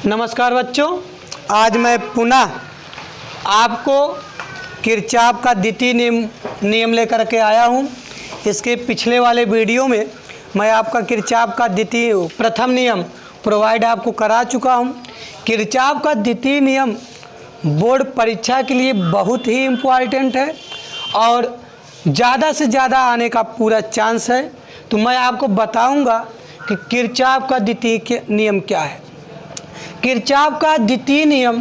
नमस्कार बच्चों, आज मैं पुनः आपको किरचॉफ का द्वितीय नियम लेकर के आया हूँ। इसके पिछले वाले वीडियो में मैं आपका किरचॉफ का प्रथम नियम प्रोवाइड आपको करा चुका हूँ। किरचॉफ का द्वितीय नियम बोर्ड परीक्षा के लिए बहुत ही इम्पॉर्टेंट है और ज़्यादा से ज़्यादा आने का पूरा चांस है। तो मैं आपको बताऊंगा कि किरचॉफ का द्वितीय नियम क्या है। किरचॉफ का द्वितीय नियम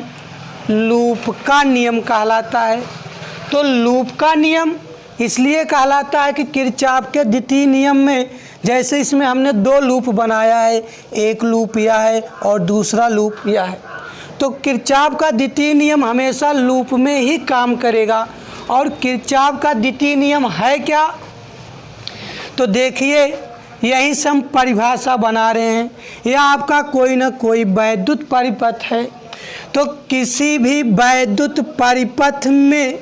लूप का नियम कहलाता है। तो लूप का नियम इसलिए कहलाता है कि किरचॉफ के द्वितीय नियम में जैसे इसमें हमने दो लूप बनाया है, एक लूप यह है और दूसरा लूप यह है। तो किरचॉफ का द्वितीय नियम हमेशा लूप में ही काम करेगा। और किरचॉफ का द्वितीय नियम है क्या, तो देखिए यही से हम परिभाषा बना रहे हैं। यह आपका कोई ना कोई वैद्युत परिपथ है। तो किसी भी वैद्युत परिपथ में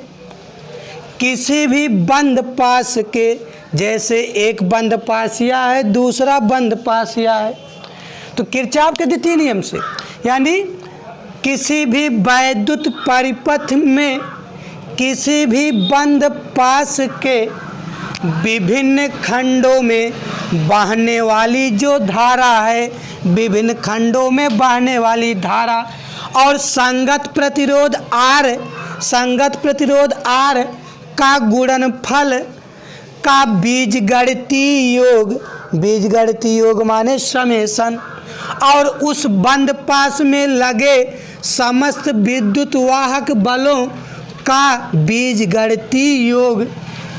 किसी भी बंद पाश के, जैसे एक बंद पाश यह है, दूसरा बंद पाश यह है, तो किरचॉफ के द्वितीय नियम से यानी किसी भी वैद्युत परिपथ में किसी भी बंद पाश के विभिन्न खंडों में बहने वाली जो धारा है, विभिन्न खंडों में बहने वाली धारा और संगत प्रतिरोध R का गुणनफल का बीजगणितीय योग माने समेशन, और उस बंद पाश में लगे समस्त विद्युत वाहक बलों का बीजगणितीय योग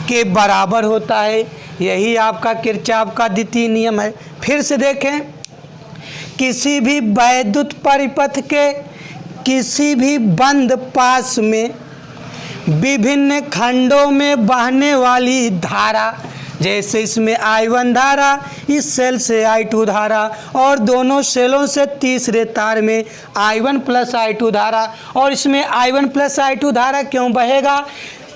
के बराबर होता है। यही आपका किरचॉफ का द्वितीय नियम है। फिर से देखें, किसी भी वैद्युत परिपथ के किसी भी बंद पाश में विभिन्न खंडों में बहने वाली धारा, जैसे इसमें I1 धारा, इस सेल से I2 धारा और दोनों सेलों से तीसरे तार में I1 प्लस I2 धारा। और इसमें I1 प्लस I2 धारा क्यों बहेगा,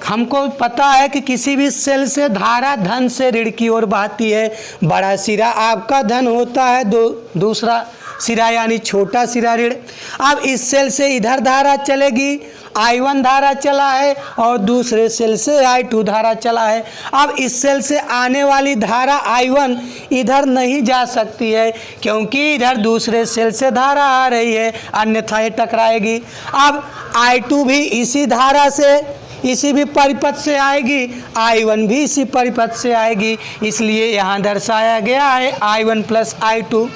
हमको पता है कि किसी भी सेल से धारा धन से ऋण की ओर बहती है। बड़ा सिरा आपका धन होता है, दूसरा सिरा यानी छोटा सिरा ऋण। अब इस सेल से इधर धारा चलेगी, I1 धारा चला है और दूसरे सेल से I2 धारा चला है। अब इस सेल से आने वाली धारा I1 इधर नहीं जा सकती है क्योंकि इधर दूसरे सेल से धारा आ रही है, अन्यथा ये टकराएगी। अब I2 भी इसी धारा से, इसी भी परिपथ से आएगी, I1 भी इसी परिपथ से आएगी, इसलिए यहाँ दर्शाया गया है I1 प्लस I2।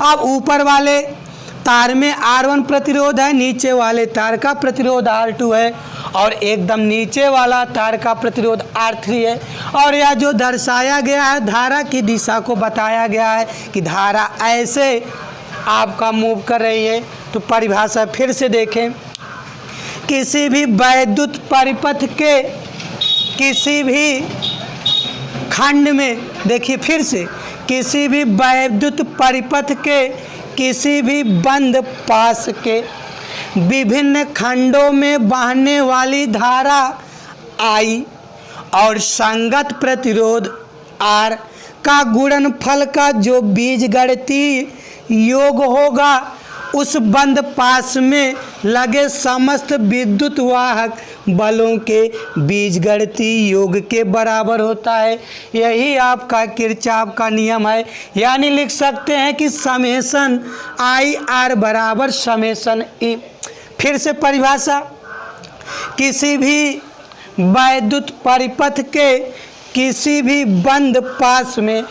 अब ऊपर वाले तार में R1 प्रतिरोध है, नीचे वाले तार का प्रतिरोध R2 है और एकदम नीचे वाला तार का प्रतिरोध R3 है। और यह जो दर्शाया गया है धारा की दिशा को बताया गया है कि धारा ऐसे आपका मूव कर रही है। तो परिभाषा फिर से देखें, किसी भी वैद्युत परिपथ के किसी भी खंड में, देखिए फिर से, किसी भी वैद्युत परिपथ के किसी भी बंद पाश के विभिन्न खंडों में बहने वाली धारा I और संगत प्रतिरोध R का गुणनफल का जो बीजगणितीय योग होगा उस बंद पाश में लगे समस्त विद्युत वाहक बलों के बीजगणितीय योग के बराबर होता है। यही आपका किरचॉफ का नियम है। यानी लिख सकते हैं कि समेशन IR बराबर समेशन E। फिर से परिभाषा, किसी भी वैद्युत परिपथ के किसी भी बंद पाश में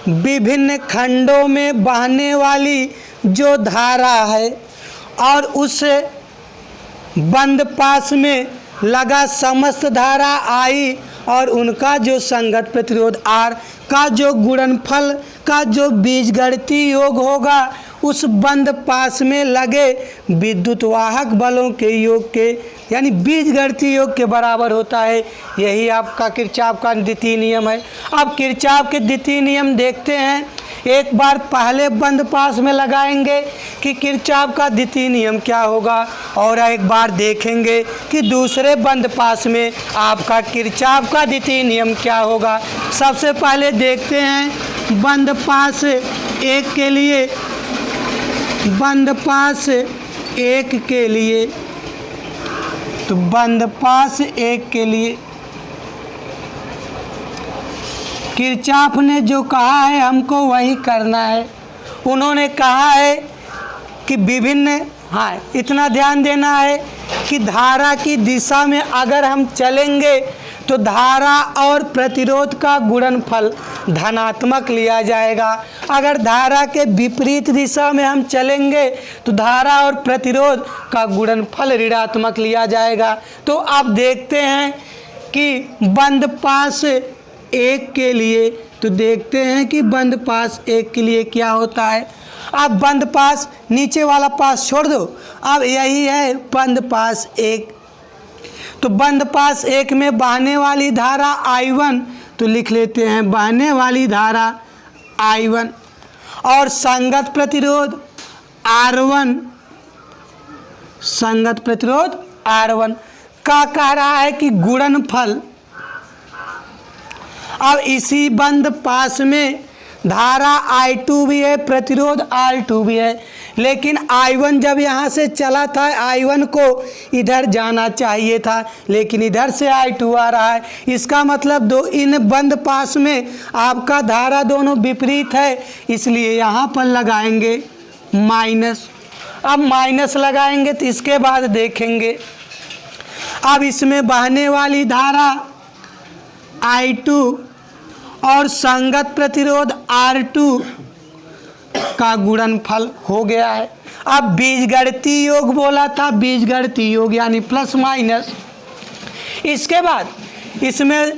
विभिन्न खंडों में बहने वाली जो धारा है और उस बंद पाश में लगा समस्त धारा I और उनका जो संगत प्रतिरोध R का जो गुणनफल का जो बीजगणितीय योग होगा उस बंद पाश में लगे विद्युत वाहक बलों के योग के यानी बीजगणितीय योग के बराबर होता है। यही आपका किरचॉफ का द्वितीय नियम है। अब किरचॉफ के द्वितीय नियम देखते हैं। एक बार पहले बंद पाश में लगाएंगे कि किरचॉफ का द्वितीय नियम क्या होगा और एक बार देखेंगे कि दूसरे बंद पाश में आपका किरचॉफ का द्वितीय नियम क्या होगा। सबसे पहले देखते हैं बंद पाश एक के लिए बंद पास एक के लिए, तो बंद पास एक के लिए किरचॉफ ने जो कहा है हमको वही करना है। उन्होंने कहा है कि विभिन्न, हाँ इतना ध्यान देना है कि धारा की दिशा में अगर हम चलेंगे तो धारा और प्रतिरोध का गुणनफल धनात्मक लिया जाएगा। अगर धारा के विपरीत दिशा में हम चलेंगे तो धारा और प्रतिरोध का गुणनफल ऋणात्मक लिया जाएगा। तो अब देखते हैं कि बंद पास एक के लिए, तो देखते हैं कि बंद पास एक के लिए क्या होता है। अब बंद पास, नीचे वाला पास छोड़ दो, अब यही है बंद पास एक। तो बंद पास एक में बहने वाली धारा I1, तो लिख लेते हैं बहने वाली धारा I1 और संगत प्रतिरोध R1, संगत प्रतिरोध R1 का कह रहा है कि गुणनफल। अब इसी बंद पास में धारा I2 भी है, प्रतिरोध R2 भी है, लेकिन I1 जब यहाँ से चला था I1 को इधर जाना चाहिए था, लेकिन इधर से I2 आ रहा है। इसका मतलब दो इन बंद पास में आपका धारा दोनों विपरीत है, इसलिए यहाँ पर लगाएंगे माइनस। अब माइनस लगाएंगे तो इसके बाद देखेंगे, अब इसमें बहने वाली धारा I2 और संगत प्रतिरोध R2 का गुणनफल हो गया है। अब बीजगणितीय योग बोला था, बीजगणितीय योग यानी प्लस माइनस। इसके बाद इसमें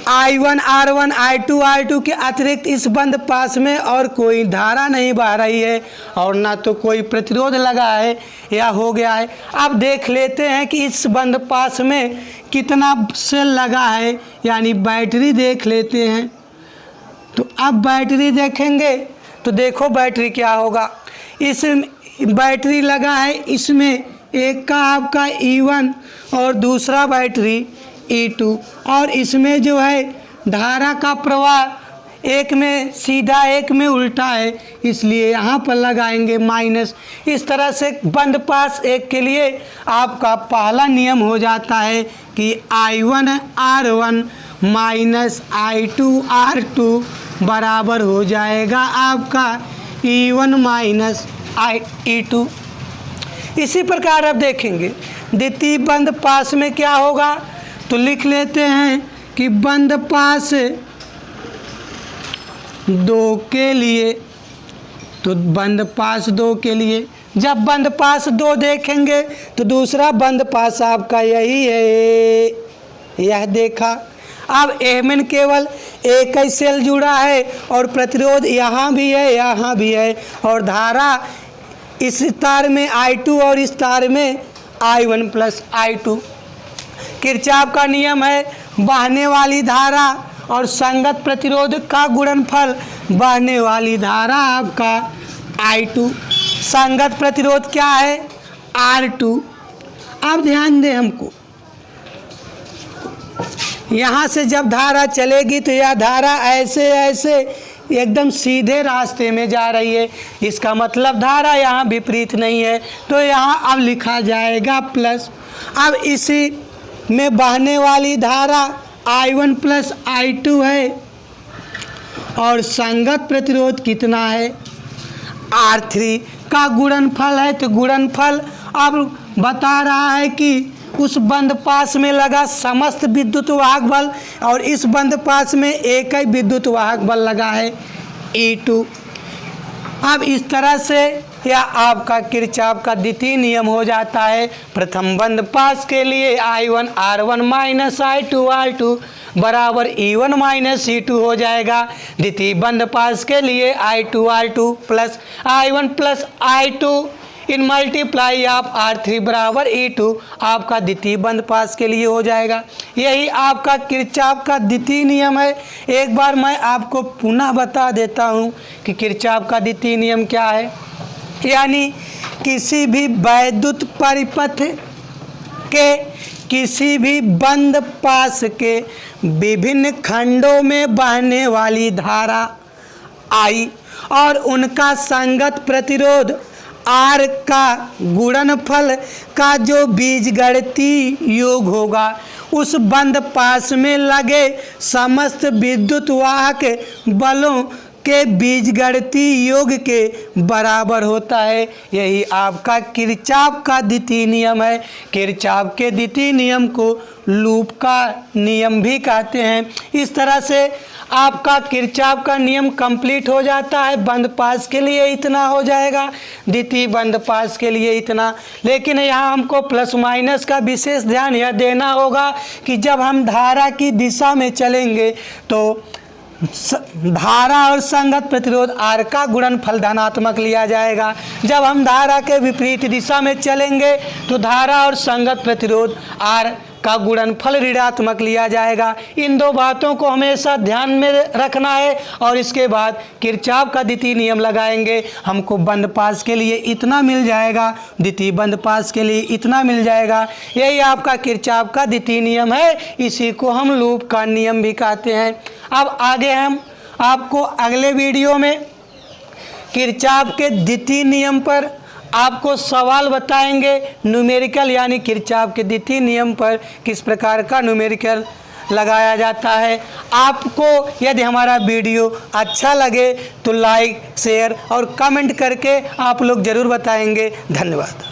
I1 R1 I2 R2 के अतिरिक्त इस बंद पास में और कोई धारा नहीं बह रही है और ना तो कोई प्रतिरोध लगा है या हो गया है। अब देख लेते हैं कि इस बंद पास में कितना सेल लगा है, यानी बैटरी देख लेते हैं। तो अब बैटरी देखेंगे तो देखो बैटरी क्या होगा। इस बैटरी लगा है, इसमें एक का आपका E1 और दूसरा बैटरी E2, और इसमें जो है धारा का प्रवाह एक में सीधा एक में उल्टा है, इसलिए यहाँ पर लगाएंगे माइनस। इस तरह से बंद पास एक के लिए आपका पहला नियम हो जाता है कि I1 R1 minus I2 R2 बराबर हो जाएगा आपका E1 माइनस E2। इसी प्रकार अब देखेंगे द्वितीय बंद पास में क्या होगा, तो लिख लेते हैं कि बंद पास दो के लिए, तो बंद पास दो के लिए जब बंद पास दो देखेंगे तो दूसरा बंद पास आपका यही है, यह देखा। अब एमएन केवल एक ही सेल जुड़ा है और प्रतिरोध यहाँ भी है यहाँ भी है, और धारा इस तार में I2 और इस तार में I1 प्लस I2। किरचॉफ का नियम है बहने वाली धारा और संगत प्रतिरोध का गुणनफल, बहने वाली धारा आपका I2, संगत प्रतिरोध क्या है R2। अब ध्यान दें हमको, यहाँ से जब धारा चलेगी तो यह धारा ऐसे ऐसे एकदम सीधे रास्ते में जा रही है, इसका मतलब धारा यहाँ विपरीत नहीं है, तो यहाँ अब लिखा जाएगा प्लस। अब इसी में बहने वाली धारा I1 प्लस I2 है और संगत प्रतिरोध कितना है R3 का गुणनफल है। तो गुणनफल अब बता रहा है कि उस बंद पास में लगा समस्त विद्युत वाहक बल और इस बंद पास में एक ही विद्युत वाहक बल लगा है E2। अब इस तरह से यह आपका किरचॉफ का द्वितीय नियम हो जाता है। प्रथम बंद पास के लिए I1 R1 minus I2 R2 बराबर E1 माइनस E2 हो जाएगा। द्वितीय बंद पास के लिए I2 R2 plus I1 plus I2 in multiply of R3 बराबर E2 आपका द्वितीय बंद पास के लिए हो जाएगा। यही आपका किरचॉफ का द्वितीय नियम है। एक बार मैं आपको पुनः बता देता हूँ कि किरचॉफ का द्वितीय नियम क्या है। यानी किसी भी वैद्युत परिपथ के किसी भी बंद पास के विभिन्न खंडों में बहने वाली धारा I और उनका संगत प्रतिरोध आर का गुणनफल का जो बीजगणितीय योग होगा उस बंद पास में लगे समस्त विद्युत वाहक बलों के बीजगणितीय योग के बराबर होता है। यही आपका किरचॉफ का द्वितीय नियम है। किरचॉफ के द्वितीय नियम को लूप का नियम भी कहते हैं। इस तरह से आपका किरचॉफ का नियम कंप्लीट हो जाता है। बंद पास के लिए इतना हो जाएगा, द्वितीय बंद पास के लिए इतना। लेकिन यहाँ हमको प्लस माइनस का विशेष ध्यान यह देना होगा कि जब हम धारा की दिशा में चलेंगे तो धारा और संगत प्रतिरोध आर का गुणनफल धनात्मक लिया जाएगा। जब हम धारा के विपरीत दिशा में चलेंगे तो धारा और संगत प्रतिरोध आर का गुणनफल ऋणात्मक लिया जाएगा। इन दो बातों को हमेशा ध्यान में रखना है और इसके बाद किरचॉफ का द्वितीय नियम लगाएंगे। हमको बंद पास के लिए इतना मिल जाएगा, द्वितीय बंद पास के लिए इतना मिल जाएगा। यही आपका किरचॉफ का द्वितीय नियम है। इसी को हम लूप का नियम भी कहते हैं। अब आगे हम आपको अगले वीडियो में किरचॉफ के द्वितीय नियम पर आपको सवाल बताएंगे। न्यूमेरिकल यानी किरचॉफ के द्वितीय नियम पर किस प्रकार का न्यूमेरिकल लगाया जाता है। आपको यदि हमारा वीडियो अच्छा लगे तो लाइक, शेयर और कमेंट करके आप लोग ज़रूर बताएंगे। धन्यवाद।